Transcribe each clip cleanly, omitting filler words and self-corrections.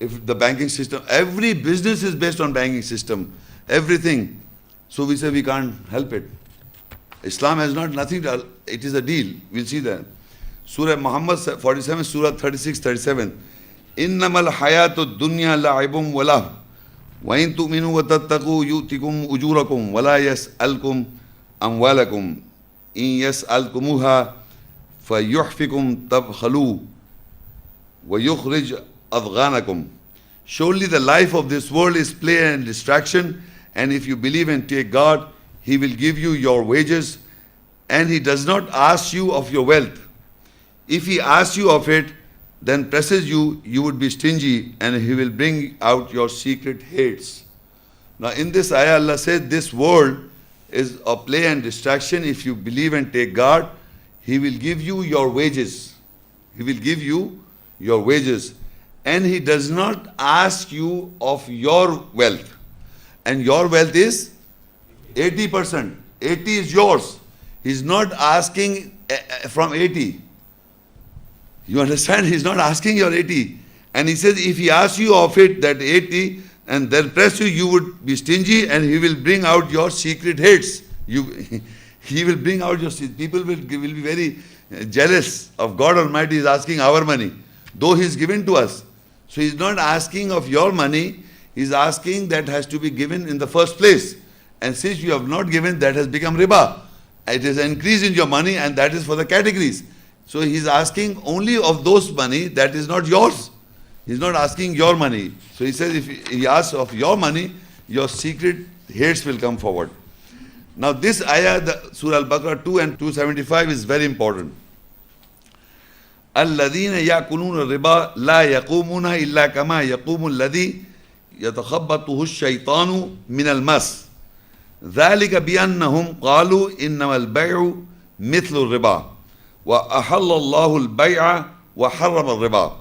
if the banking system, every business is based on banking system, everything. So we say we can't help it. Islam has not nothing to, it is a deal. We'll see that. Surah Muhammad 47, Surah 36, 37. إِنَّمَا الْحَيَاةُ الدُّنْيَا لَعِبٌ وَلَهْوٌ وَإِن تُؤْمِنُوا وَتَتَّقُوا يُؤْتِكُمْ أُجُورَكُمْ وَلَا يَسْأَلْكُمْ أَمْوَالَكُمْ إِن يَسْأَلْكُمُوهَا فَيُحْفِكُمْ تَبْخَلُوا وَيُخْرِجْ أَضْغَانَكُمْ. Surely the life of this world is play and distraction, and if you believe and take God, He will give you your wages, and He does not ask you of your wealth. If He asks you of it, then presses you, you would be stingy, and He will bring out your secret hates. Now in this ayah, Allah said this world is a play and distraction. If you believe and take God, He will give you your wages. He will give you your wages. And He does not ask you of your wealth. And your wealth is 80%. 80 is yours. He's not asking from 80. You understand? He's not asking your 80. And He says if He asks you of it, that 80, and then press you, you would be stingy, and He will bring out your secret hates. He will bring out your secret. People will be very jealous of God Almighty is asking our money, though He's given to us. So He's not asking of your money, He's asking that has to be given in the first place. And since you have not given, that has become riba. It is an increase in your money, and that is for the categories. So He's asking only of those money that is not yours. He's not asking your money. So He says if He asks of your money, your secret hates will come forward. Now this ayah, the Surah Al-Baqarah 2 and 275 is very important. الَّذِينَ يَأْكُلُونَ الرِّبَا لَا يَقُومُونَ إِلَّا كَمَا يَقُومُ الَّذِي يَتَخَبَّطُهُ الشَّيْطَانُ مِنَ الْمَسِّ ذَلِكَ بِأَنَّهُمْ قَالُوا إِنَّمَا الْبَيْعُ مِثْلُ الرِّبَا وَأَحَلَّ اللَّهُ الْبَيْعَ وَحَرَّمَ الرِّبَا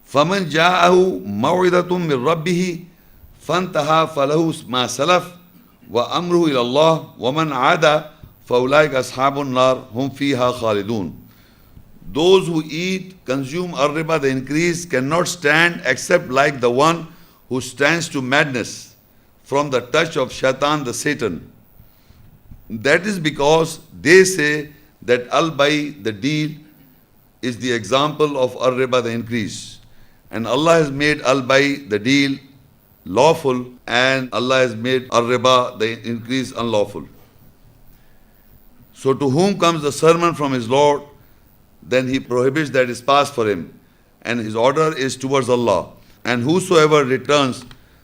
فَمَنْ جَاءَهُ مَوْعِظَةٌ مِّن رَبِّهِ فَانْتَهَى فَلَهُ مَا سَلَفَ وَأَمْرُهُ إِلَى اللَّهِ وَمَنْ عَادَ فَأُولَٰئِكَ أَصْحَابُ النَّارِ هُمْ فِيهَا خَالِدُونَ. Those who eat, consume riba, the increase, cannot stand except like the one who stands to madness from the touch of shaitan, the Satan. That is because they say that al-bay, the deal, is the example of riba, the increase. And Allah has made al-bay, the deal, lawful, and Allah has made riba, the increase, unlawful. So to whom comes the sermon from his Lord, then he prohibits that is passed for him, and his order is towards Allah. And whosoever returns,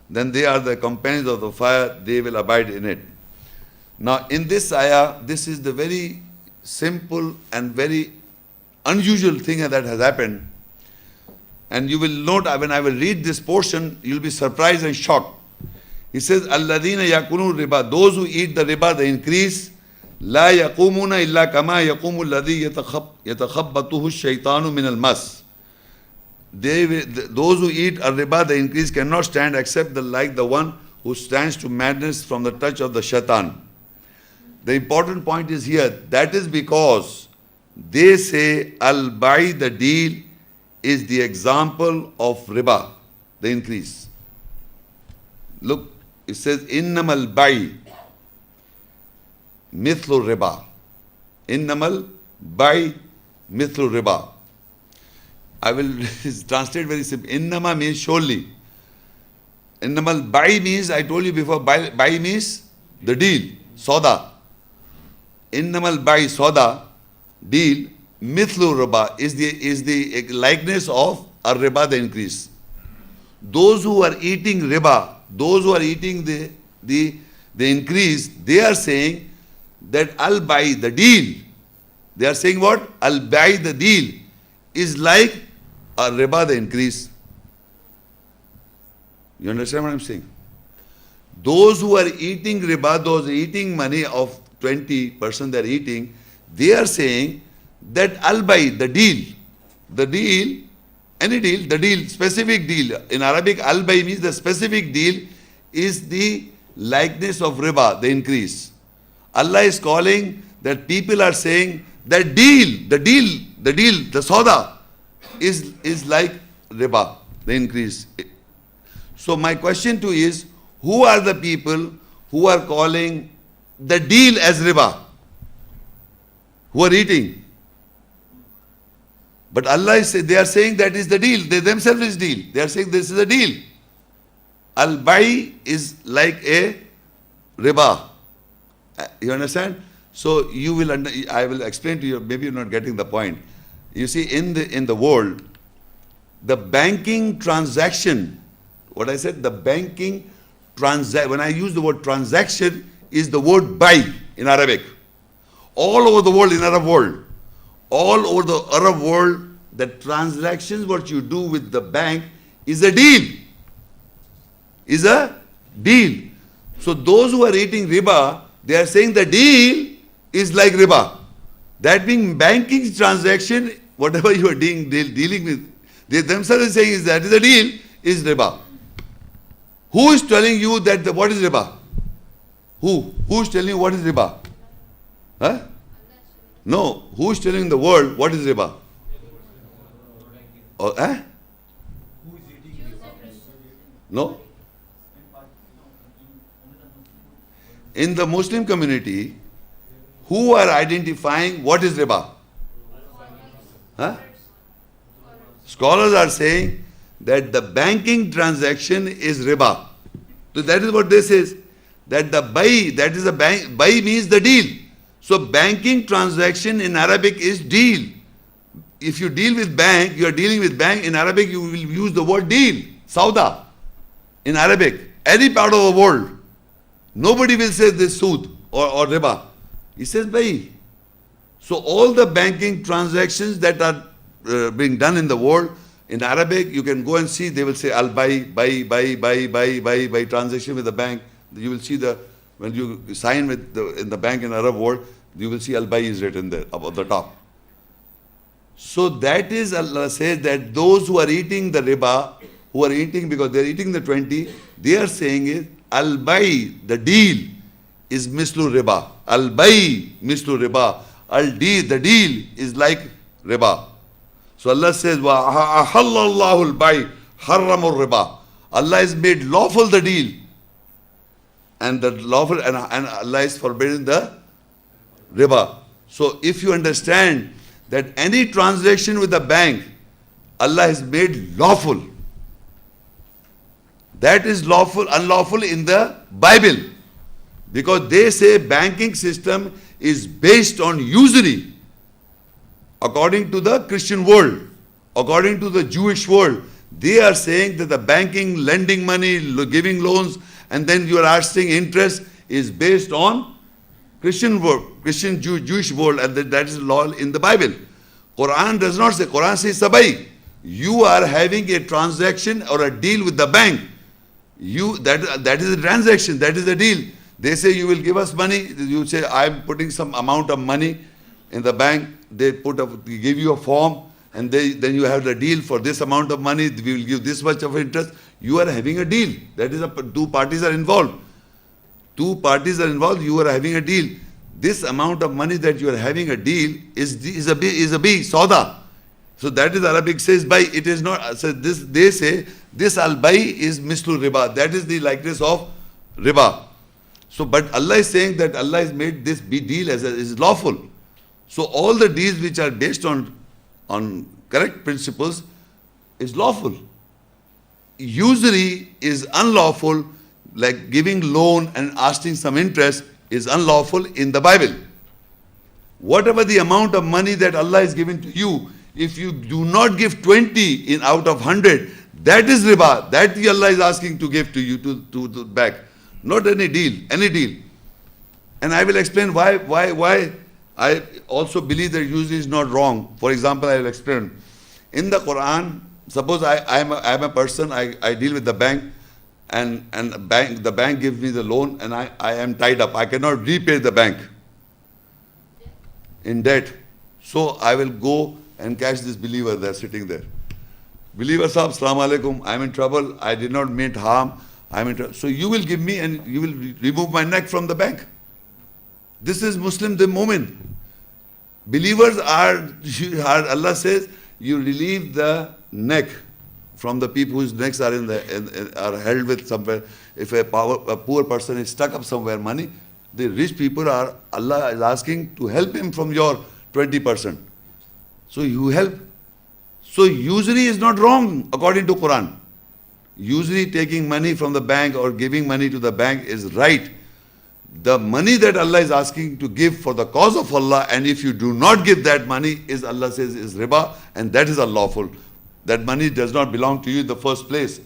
then they are the companions of the fire, they will abide in it. Now in this ayah, this is the very simple and very unusual thing that has happened. And you will note, when I will read this portion, you will be surprised and shocked. He says, الَّذِينَ يَأْكُلُونَ الرِّبَا, those who eat the riba, the increase, لا يقومون إلا كما يقوم الذي يتخبطه الشيطان من المس. Those who eat a riba, the increase, cannot stand except like the one who stands to madness from the touch of the shaitan. The important point is here, that is because they say al-bai, the deal, is the example of riba, the increase. Look, it says innamal bai mithlu riba. Innamal bai mithlu riba. I will translate very simply. Innama means surely. Innamal bai means, I told you before, bai means the deal, soda. Innamal bai, soda, deal, mithlu riba is the likeness of a riba, the increase. Those who are eating riba, those who are eating the increase, they are saying that al-bai, the deal. They are saying what? Al-bai, the deal, is like a riba, the increase. You understand what I'm saying? Those who are eating riba, those eating money of 20% they are eating, they are saying that al-bai, the deal, any deal, the deal, specific deal. In Arabic, al-bai means the specific deal is the likeness of riba, the increase. Allah is calling that people are saying that the soda is like riba. the increase. So my question to you is, who are the people who are calling the deal as riba? Who are eating? But Allah is they are saying that is the deal. They themselves is deal. They are saying this is a deal. Al-Bai is like a riba. You understand? So you will I will explain to you, maybe you're not getting the point. You see, in the world, the banking transaction, what I said, the banking when I use the word transaction, is the word buy in Arabic. All over the world, in Arab world, all over the Arab world, the transactions what you do with the bank is a deal. Is a deal. So those who are eating riba, they are saying the deal is like riba. That being banking transaction, whatever you are dealing with, they themselves are saying is that is a deal, is riba. Who is telling you that what is riba? Who? Who is telling you what is riba? Huh? No. Who is telling the world what is riba? Oh, eh? No. In the Muslim community, who are identifying what is riba? Huh? Scholars are saying that the banking transaction is riba. So that is what this is. That the buy, that is a bank, buy means the deal. So banking transaction in Arabic is deal. If you deal with bank, you are dealing with bank. In Arabic, you will use the word deal, sauda. In Arabic, any part of the world, nobody will say this sood or riba. He says buy. So all the banking transactions that are being done in the world, in Arabic, you can go and see, they will say al-buy, buy, transaction with the bank. You will see when you sign with in the bank in Arab world, you will see al-buy is written there, above the top. So that is, Allah says that those who are eating the riba, who are eating because they are eating the 20, they are saying is al-buy, the deal, is mislu riba. Al-buy, mislu riba. Al-deal, the deal is like riba. So Allah says, wa ahallallahu al-buy, harramur riba. Allah has made lawful the deal. And the lawful, and Allah is forbidden the riba. So if you understand that any transaction with the bank, Allah has made lawful. That is lawful, unlawful in the Bible. Because they say banking system is based on usury. According to the Christian world, according to the Jewish world, they are saying that the banking, lending money, giving loans, and then you are asking interest is based on Christian world, Jewish world, and that is law in the Bible. Quran does not say, Quran says sabai. You are having a transaction or a deal with the bank. That is a transaction, that is a deal. They say you will give us money, you say I am putting some amount of money in the bank, they give you a form, and then you have the deal for this amount of money, we will give this much of interest. You are having a deal. That is, two parties are involved. Two parties are involved, you are having a deal. This amount of money that you are having a deal is a sauda. So that is Arabic says buy. It is not, so they say this al-buy is mislu riba. That is the likeness of riba. So but Allah is saying that Allah has made this deal as is lawful. So all the deals which are based on correct principles is lawful. Usury is unlawful, like giving loan and asking some interest is unlawful in the Bible. Whatever the amount of money that Allah has given to you, if you do not give 20 out of 100, that is riba. That Allah is asking to give to you to back. Not any deal, any deal. And I will explain why I also believe that usury is not wrong. For example, I will explain. In the Quran, suppose I am a person, I deal with the bank, and the bank gives me the loan, and I am tied up. I cannot repay the bank in debt. So I will go and catch this believer there sitting there. Believer sahab, Assalamu alaikum, I am in trouble, I did not mean harm, I am in trouble. So you will give me and you will remove my neck from the bank. This is Muslim the moment. Believers are Allah says, you relieve the neck from the people whose necks are are held with somewhere. If a poor person is stuck up somewhere, money, the rich people are, Allah is asking to help him from your 20%. So you help. So usury is not wrong according to Quran. Usury, taking money from the bank or giving money to the bank, is right. The money that Allah is asking to give for the cause of Allah, and if you do not give that money, is, Allah says, is riba, and that is unlawful. That money does not belong to you in the first place.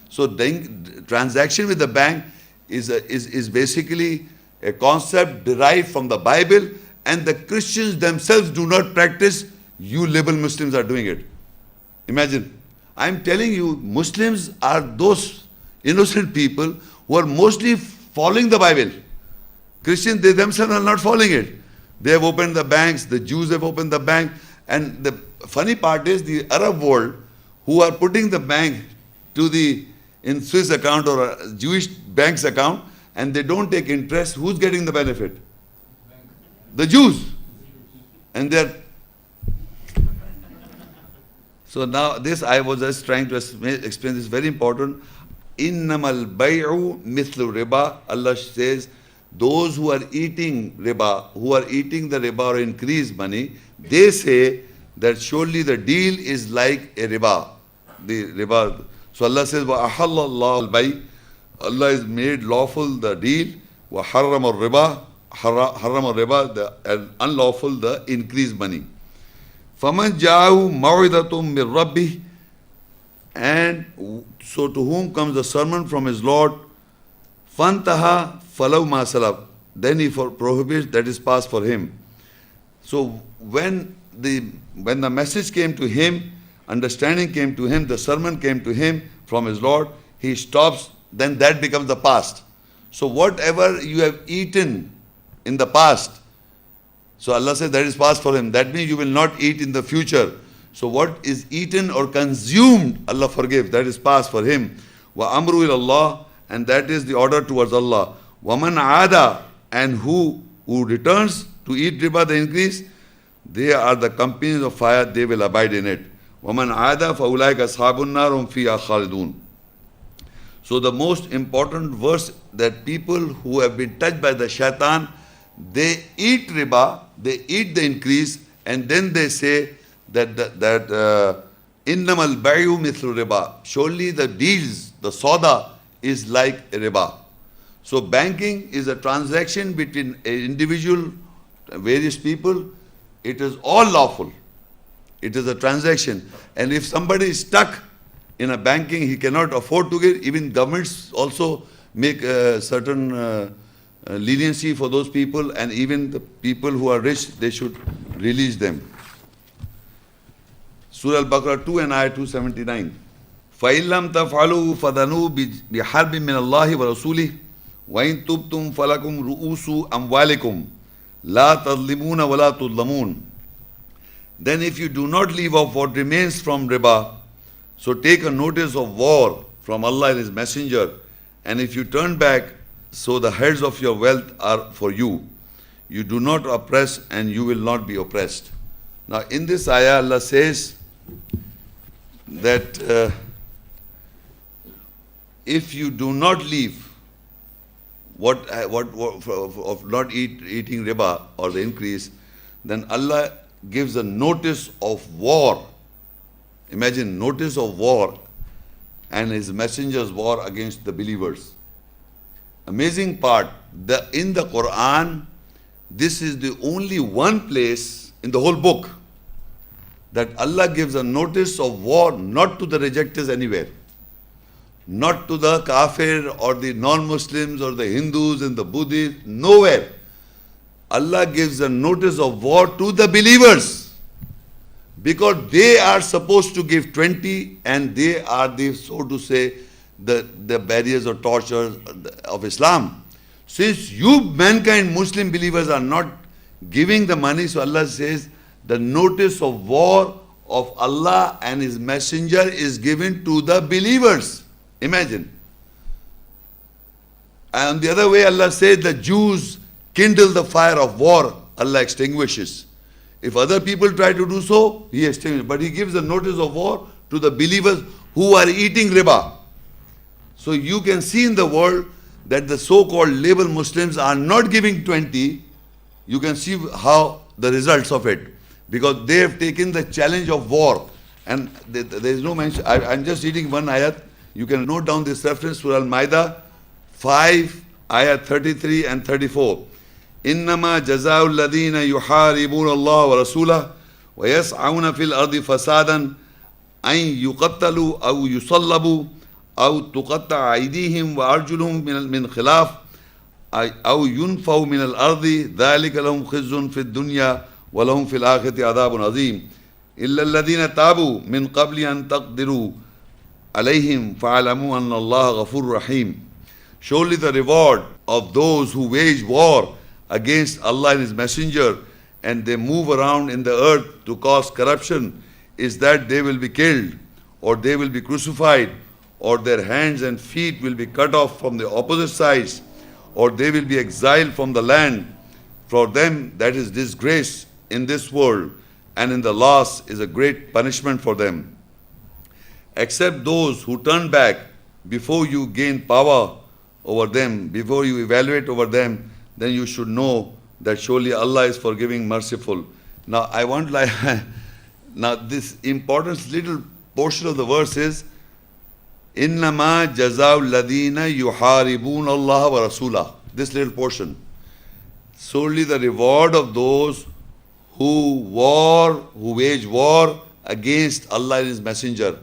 So the transaction with the bank is basically a concept derived from the Bible, and the Christians themselves do not practice. You liberal Muslims are doing it. Imagine. I'm telling you, Muslims are those innocent people who are mostly following the Bible. Christians, they themselves are not following it. They have opened the banks, the Jews have opened the bank, and the funny part is the Arab world, who are putting the bank in Swiss account or a Jewish bank's account, and they don't take interest. Who's getting the benefit? The Jews. And they're... So now this, I was just trying to explain this, very important. Innamal bay'u mithlu riba. Allah says, those who are eating riba, who are eating the riba or increased money, they say that surely the deal is like a riba. The riba. So Allah says, wa ahallallahu al-bay'. Allah has made lawful the deal. Wa haram al-riba. Haram al-riba, and unlawful the increased money. فَمَنْ جَاءَهُ مَوْعِظَةٌ مِّن رَبِّهِ. And so to whom comes the sermon from his Lord, فَانْتَهَا فَلَوْ مَا سَلَفَ. Then he prohibits, that is past for him. So when the message came to him, understanding came to him, the sermon came to him from his Lord, he stops, then that becomes the past. So whatever you have eaten in the past, so Allah says that is past for him. That means you will not eat in the future. So what is eaten or consumed, Allah forgive, that is past for him. Wa amru ila Allah, and that is the order towards Allah. Wa man aada, and who returns to eat riba, the increase, they are the companions of fire, they will abide in it. Wa man aada fa ulaika ashabun nar hum fiha khalidun. So the most important verse, that people who have been touched by the shaitan, they eat riba, they eat the increase, and then they say that innamal bayu mithlu riba. Surely the deals, the soda, is like a riba. So banking is a transaction between an individual, various people. It is all lawful. It is a transaction. And if somebody is stuck in a banking, he cannot afford to get, even governments also make certain leniency for those people, and even the people who are rich, they should release them. Surah Al-Baqarah 2 and Ayah 279. فَإِن لَمْ تَفْعَلُوا فَذَنُوا بِحَرْبٍ مِّنَ اللَّهِ وَرَسُولِهِ وَإِن تُبْتُمْ فَلَكُمْ رُؤُوسُ أَمْوَالِكُمْ لَا تَظْلِمُونَ وَلَا تُظْلَمُونَ. Then if you do not leave off what remains from riba, so take a notice of war from Allah and His Messenger, and if you turn back, so the heads of your wealth are for you. You do not oppress, and you will not be oppressed. Now in this ayah, Allah says that if you do not leave of not eating riba or the increase, then Allah gives a notice of war. Imagine, notice of war, and His Messenger's war against the believers. Amazing part, in the Quran, this is the only one place in the whole book that Allah gives a notice of war, not to the rejectors anywhere, not to the kafir or the non-Muslims or the Hindus and the Buddhists, nowhere. Allah gives a notice of war to the believers, because they are supposed to give 20, and they are the, so to say, the barriers or tortures of Islam. Since you mankind Muslim believers are not giving the money, so Allah says the notice of war of Allah and His Messenger is given to the believers. Imagine. And the other way, Allah says the Jews kindle the fire of war, Allah extinguishes. If other people try to do so, He extinguishes. But He gives a notice of war to the believers who are eating riba. So you can see in the world that the so-called label Muslims are not giving 20. You can see how the results of it. Because they have taken the challenge of war. And there is no mention. I'm just reading one ayat. You can note down this reference, Surah Al-Maida 5, ayat 33 and 34. إنما جزاء الذين يحاربون الله ورسوله ويسعون في الأرض فسادا أن يقتلوا أو يصلبوا أو تقطع أيديهم وأرجلهم من خلاف أو ينفوا من الأرض ذلك لهم خزي في الدنيا ولهم في الآخرة عذاب عظيم إلا الذين تابوا من قبل أن تقدروا عليهم فاعلموا أن الله غفور رحيم. Surely the reward of those who wage war against Allah and His Messenger and they move around in the earth to cause corruption is that they will be killed or they will be crucified or their hands and feet will be cut off from the opposite sides or they will be exiled from the land. For them that is disgrace in this world and in the last is a great punishment for them. Except those who turn back before you gain power over them, before you evaluate over them, then you should know that surely Allah is forgiving, merciful. Now I want now this important little portion of the verse is إِنَّمَا جَزَاءُ الَّذِينَ يُحَارِبُونَ اللَّهَ وَرَسُولَهُ. This little portion. Solely the reward of those who wage war against Allah and His Messenger.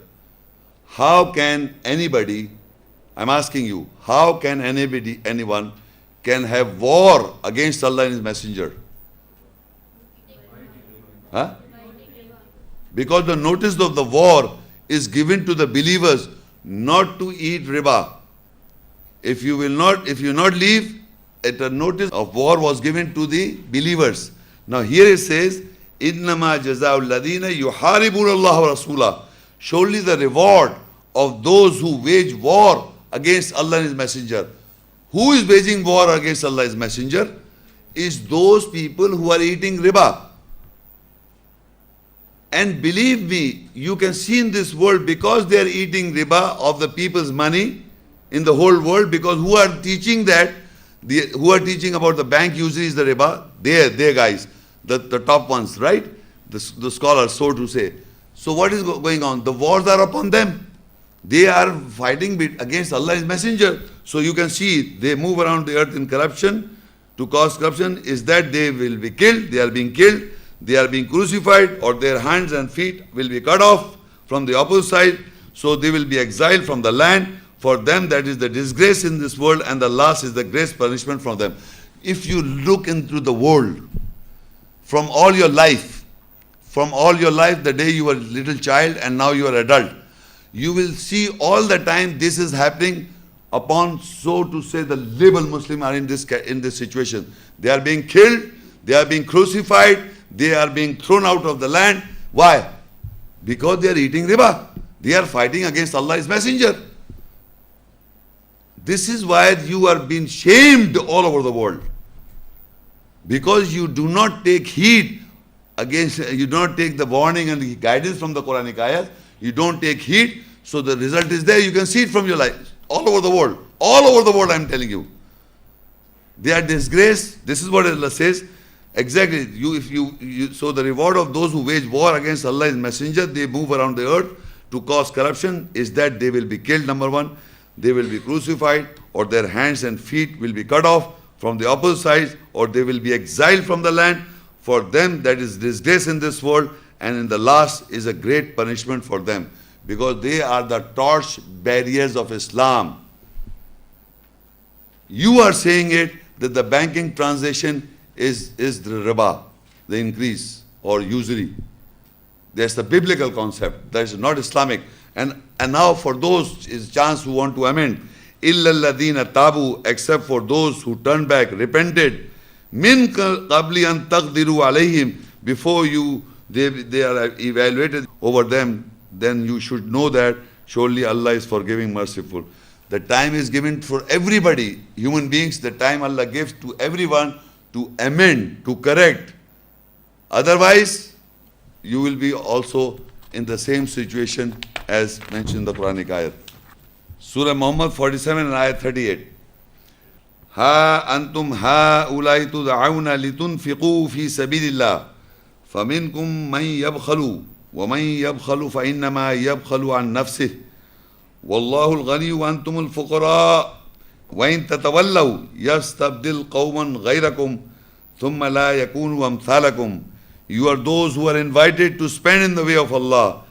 How can anybody, I'm asking you, how can anyone can have war against Allah and His Messenger? Huh? Because the notice of the war is given to the believers not to eat riba. If you not leave, a notice of war was given to the believers. Now here it says, إِنَّمَا جَزَاءُ الَّذِينَ يُحَارِبُونَ اللَّهَ وَرَسُولَهُ. Surely the reward of those who wage war against Allah and His Messenger. Who is waging war against Allah and His Messenger? Is those people who are eating riba. And believe me, you can see in this world, because they are eating riba of the people's money in the whole world, because who are teaching that, who are teaching about the bank usually is the riba, they guys, the top ones, right? The scholars, so to say. So what is going on? The wars are upon them. They are fighting against Allah and His Messenger. So you can see they move around the earth in corruption. To cause corruption is that they will be killed, they are being killed, they are being crucified, or their hands and feet will be cut off from the opposite side. So they will be exiled from the land. For them that is the disgrace in this world, and the last is the great punishment from them. If you look into the world from all your life, the day you were a little child and now you are adult, you will see all the time this is happening upon, so to say, the label Muslim are in this situation. They are being killed, they are being crucified, they are being thrown out of the land. Why? Because they are eating riba. They are fighting against Allah and His Messenger. This is why you are being shamed all over the world. Because you do not take heed against, you do not take the warning and the guidance from the Quranic ayahs. You don't take heed, so the result is there. You can see it from your life. All over the world. All over the world, I'm telling you. They are disgraced. This is what Allah says. Exactly. So the reward of those who wage war against Allah and His Messenger, they move around the earth to cause corruption, is that they will be killed, number one. They will be crucified, or their hands and feet will be cut off from the opposite sides, or they will be exiled from the land. For them that is disgrace in this world, and in the last is a great punishment for them. Because they are the torch barriers of Islam. You are saying it, that the banking transaction is the riba, the increase, or usury. That's the biblical concept. That is not Islamic. And now for those is chance who want to amend. إِلَّا الَّذِينَ تَابُوا, except for those who turn back, repented. مِنْ قَبْلِ أَن تَقْدِرُوا عَلَيْهِمْ, before they are evaluated over them, then you should know that surely Allah is forgiving, merciful. The time is given for everybody, human beings, the time Allah gives to everyone to amend, to correct. Otherwise, you will be also in the same situation as mentioned in the Quranic ayat. Surah Muhammad 47 and ayat 38. Ha antum haulai tud'auna litunfiqu fi sabilillah faminkum man yabkhalu wa man yabkhalu fa innama yabkhalu an nafsihi wallahu al-ghani wa antum al-fuqara wa in tatawallaw yastabdil qauman ghayrakum thumma la yakunu amthalakum. You are those who are invited to spend in the way of Allah.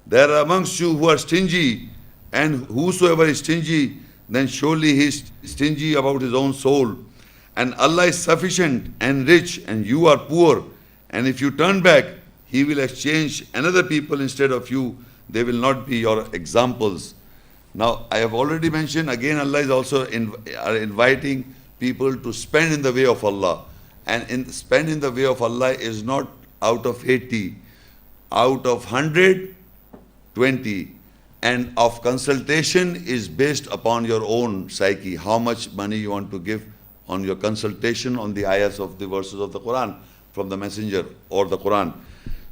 There are amongst you who are stingy, and whosoever is stingy, then surely he is stingy about his own soul. And Allah is sufficient and rich, and you are poor. And if you turn back, He will exchange another people instead of you. They will not be your examples. Now, I have already mentioned, again, Allah is also inviting people to spend in the way of Allah. And spend in the way of Allah is not out of 80, out of 100, 20. And of consultation is based upon your own psyche, how much money you want to give on your consultation on the ayahs of the verses of the Quran from the messenger or the Quran.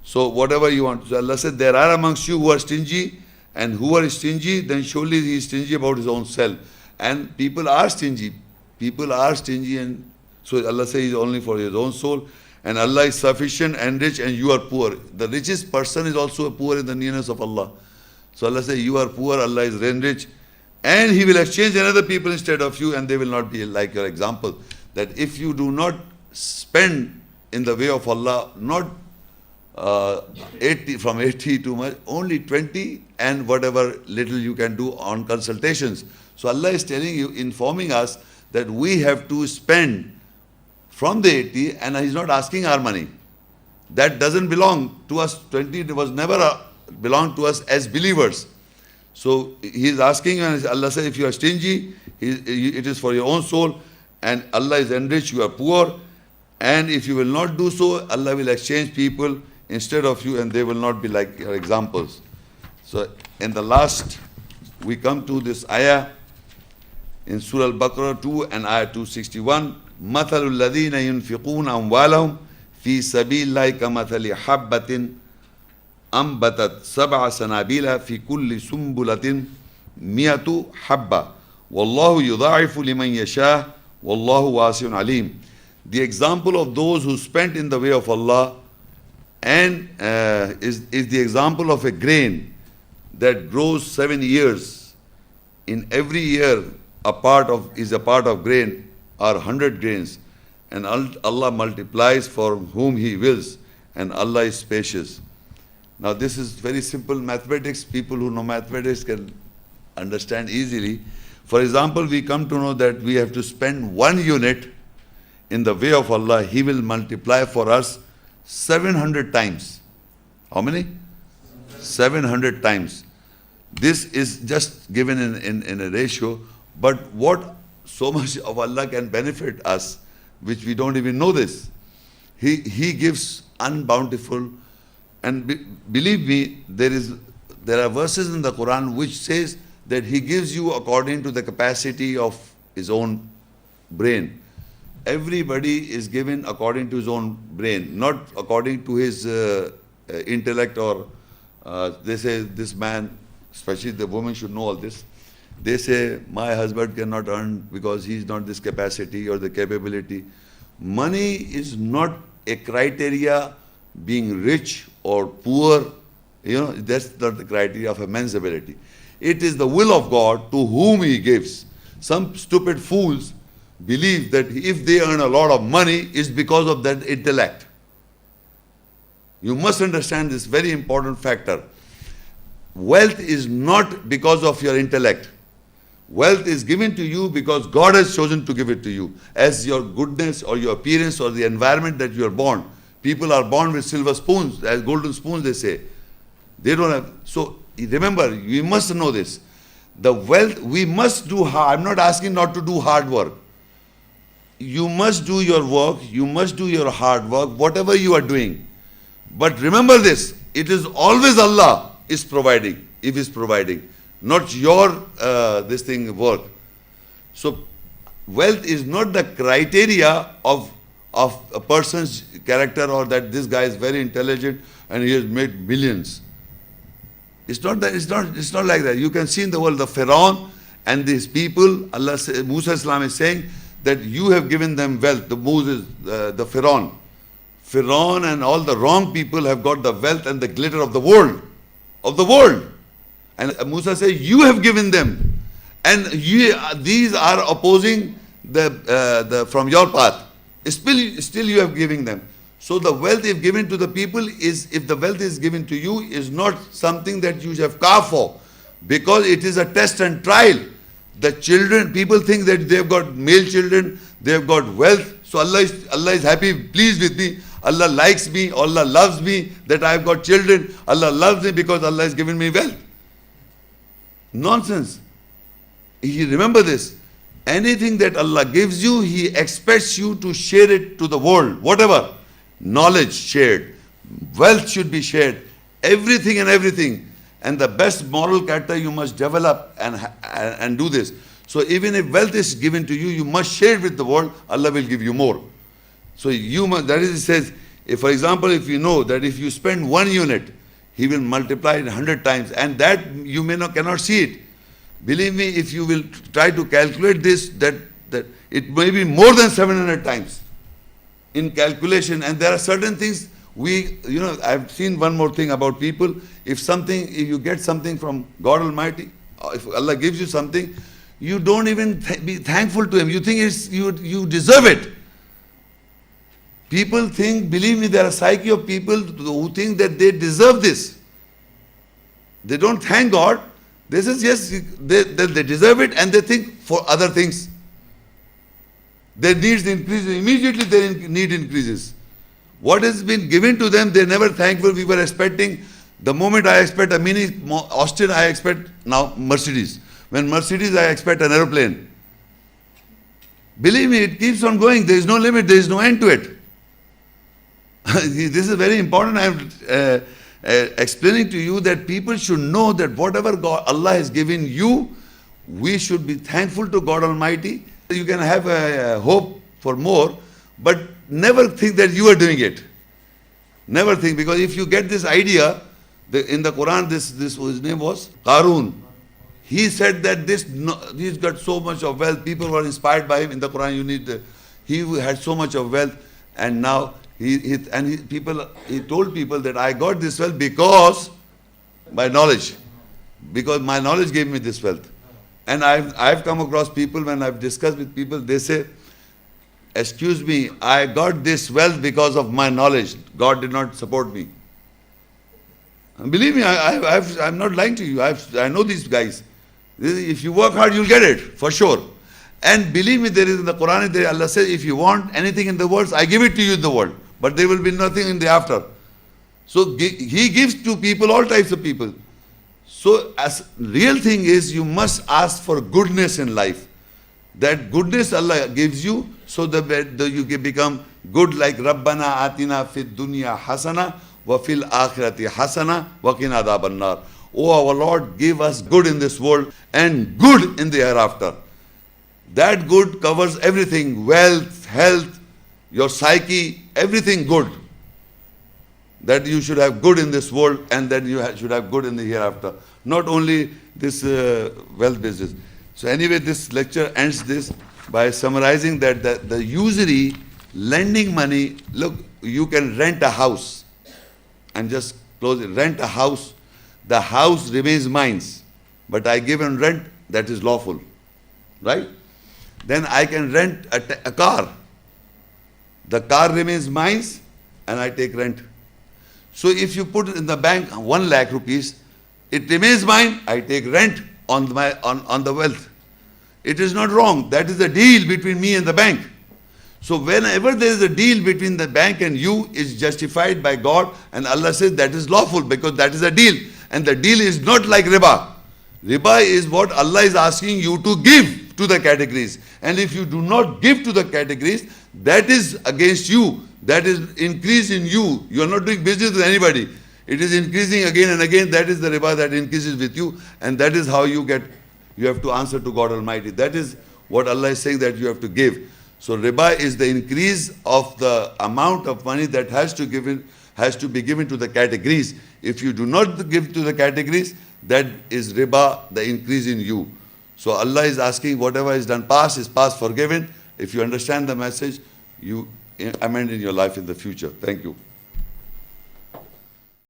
So whatever you want. So Allah said, there are amongst you who are stingy, and who are stingy, then surely he is stingy about his own self. And people are stingy. People are stingy, and so Allah says he is only for his own soul. And Allah is sufficient and rich, and you are poor. The richest person is also poor in the nearness of Allah. So Allah says, you are poor, Allah is rich, and He will exchange another people instead of you, and they will not be like your example. That if you do not spend in the way of Allah, not 80 too much, only 20, and whatever little you can do on consultations. So Allah is telling you, informing us that we have to spend from the 80, and He's not asking our money. That doesn't belong to us. 20 was never belong to us as believers. So He is asking you, and Allah says, if you are stingy, it is for your own soul, and Allah is enriched, you are poor. And if you will not do so, Allah will exchange people instead of you, and they will not be like your examples. So in the last, we come to this ayah in Surah Al-Baqarah 2 and ayah 261. مَثَلُ الَّذِينَ يُنْفِقُونَ أَمْوَالَهُمْ فِي سَبِيلِ اللَّهِ كَمَثَلِ حَبَّةٍ أنبتت 7 سنابل في كل سنبلة 100 حبة والله يضاعف لمن يشاء والله واسع عليم. The example of those who spent in the way of Allah and is the example of a grain that grows 7 years. In every year a part of grain or 100 grains, and Allah multiplies for whom He wills, and Allah is spacious. Now this is very simple mathematics. People who know mathematics can understand easily. For example, we come to know that we have to spend 1 unit in the way of Allah. He will multiply for us 700 times. How many? 700 times. This is just given in a ratio, but what so much of Allah can benefit us, which we don't even know this. He gives unbountiful. And believe me, there are verses in the Quran which says that He gives you according to the capacity of his own brain. Everybody is given according to his own brain, not according to his intellect, or they say this man, especially the woman should know all this. They say, my husband cannot earn because he is not this capacity or the capability. Money is not a criteria. Being rich or poor, that's not the criteria of a man's ability. It is the will of God to whom He gives. Some stupid fools believe that if they earn a lot of money, it's because of that intellect. You must understand this very important factor. Wealth is not because of your intellect. Wealth is given to you because God has chosen to give it to you. As your goodness or your appearance or the environment that you are born. People are born with silver spoons, as golden spoons they say. They don't have. So remember, you must know this. The wealth, we must do hard. I'm not asking not to do hard work. You must do your work. You must do your hard work, whatever you are doing. But remember this, it is always Allah is providing, if He is providing, not your work. So wealth is not the criteria of a person's character, or that this guy is very intelligent and he has made millions. It's not that. It's not like that. You can see in the world the Pharaoh and these people. Musa Islam is saying that you have given them wealth. The Moses, the Pharaoh and all the wrong people have got the wealth and the glitter of the world, And Musa says, you have given them, and these are opposing from your path. Still you have given them. So the wealth if given to the people if the wealth is given to you, is not something that you have carved for, because it is a test and trial. The children, people think that they have got male children, they have got wealth, so Allah is happy, pleased with me. Allah likes me, Allah loves me, that I have got children. Allah loves me because Allah has given me wealth. Nonsense. Remember this. Anything that Allah gives you, He expects you to share it to the world. Whatever. Knowledge shared. Wealth should be shared. Everything and everything. And the best moral character you must develop and do this. So even if wealth is given to you, you must share it with the world. Allah will give you more. So you must, that is, it says, if for example, if you know that if you spend 1 unit, He will multiply it 100 times, and that you cannot see it. Believe me, if you will try to calculate this, that it may be more than 700 times in calculation. And there are certain things I've seen one more thing about people. If you get something from God Almighty, if Allah gives you something, you don't even be thankful to Him. You think you deserve it. People think, believe me, there are psyche of people who think that they deserve this. They don't thank God. They say, yes, they deserve it, and they think for other things. Their needs increase, immediately their need increases. What has been given to them, they're never thankful. We were expecting, the moment I expect a mini Austin, I expect now Mercedes. When Mercedes, I expect an aeroplane. Believe me, it keeps on going. There is no limit, there is no end to it. This is very important. I'm explaining to you that people should know that whatever Allah has given you, we should be thankful to God Almighty. You can have a hope for more, but never think that you are doing it. Never think, because if you get this idea, in the Quran, his name was Qarun. He said that he's got so much of wealth. People were inspired by him. In the Quran, he had so much of wealth, and now he told people that I got this wealth because by knowledge, because my knowledge gave me this wealth. And I've come across people, when I've discussed with people, they say, excuse me, I got this wealth because of my knowledge. God did not support me. And believe me, I'm not lying to you. I know these guys. If you work hard, you'll get it, for sure. And believe me, there is in the Quran, Allah says, if you want anything in the world, I give it to you in the world. But there will be nothing in the after. So He gives to people, all types of people. So as real thing is, you must ask for goodness in life. That goodness Allah gives you, so that you can become good, like Rabbana atina fid dunya hasana wa fil akhirati hasana wa qina adhaban nar. Oh our Lord, give us good in this world and good in the hereafter. That good covers everything: wealth, health, your psyche, everything good. That you should have good in this world, and that you should have good in the hereafter. Not only this wealth business. So anyway, this lecture ends this by summarizing that the usury, lending money, look, you can rent a house and just close it. Rent a house. The house remains mine, but I give in rent, that is lawful. Right? Then I can rent a car. The car remains mine and I take rent. So if you put in the bank 1 lakh rupees, it remains mine, I take rent on the wealth. It is not wrong. That is a deal between me and the bank. So whenever there is a deal between the bank and you, is justified by God, and Allah says that is lawful because that is a deal. And the deal is not like riba. Riba is what Allah is asking you to give to the categories. And if you do not give to the categories, that is against you. That is increase in you. You are not doing business with anybody. It is increasing again and again. That is the riba that increases with you. And that is how you have to answer to God Almighty. That is what Allah is saying that you have to give. So riba is the increase of the amount of money that has has to be given to the categories. If you do not give to the categories, that is riba, the increase in you. So Allah is asking whatever is done past is past, forgiven. If you understand the message, you amend in your life in the future. Thank you.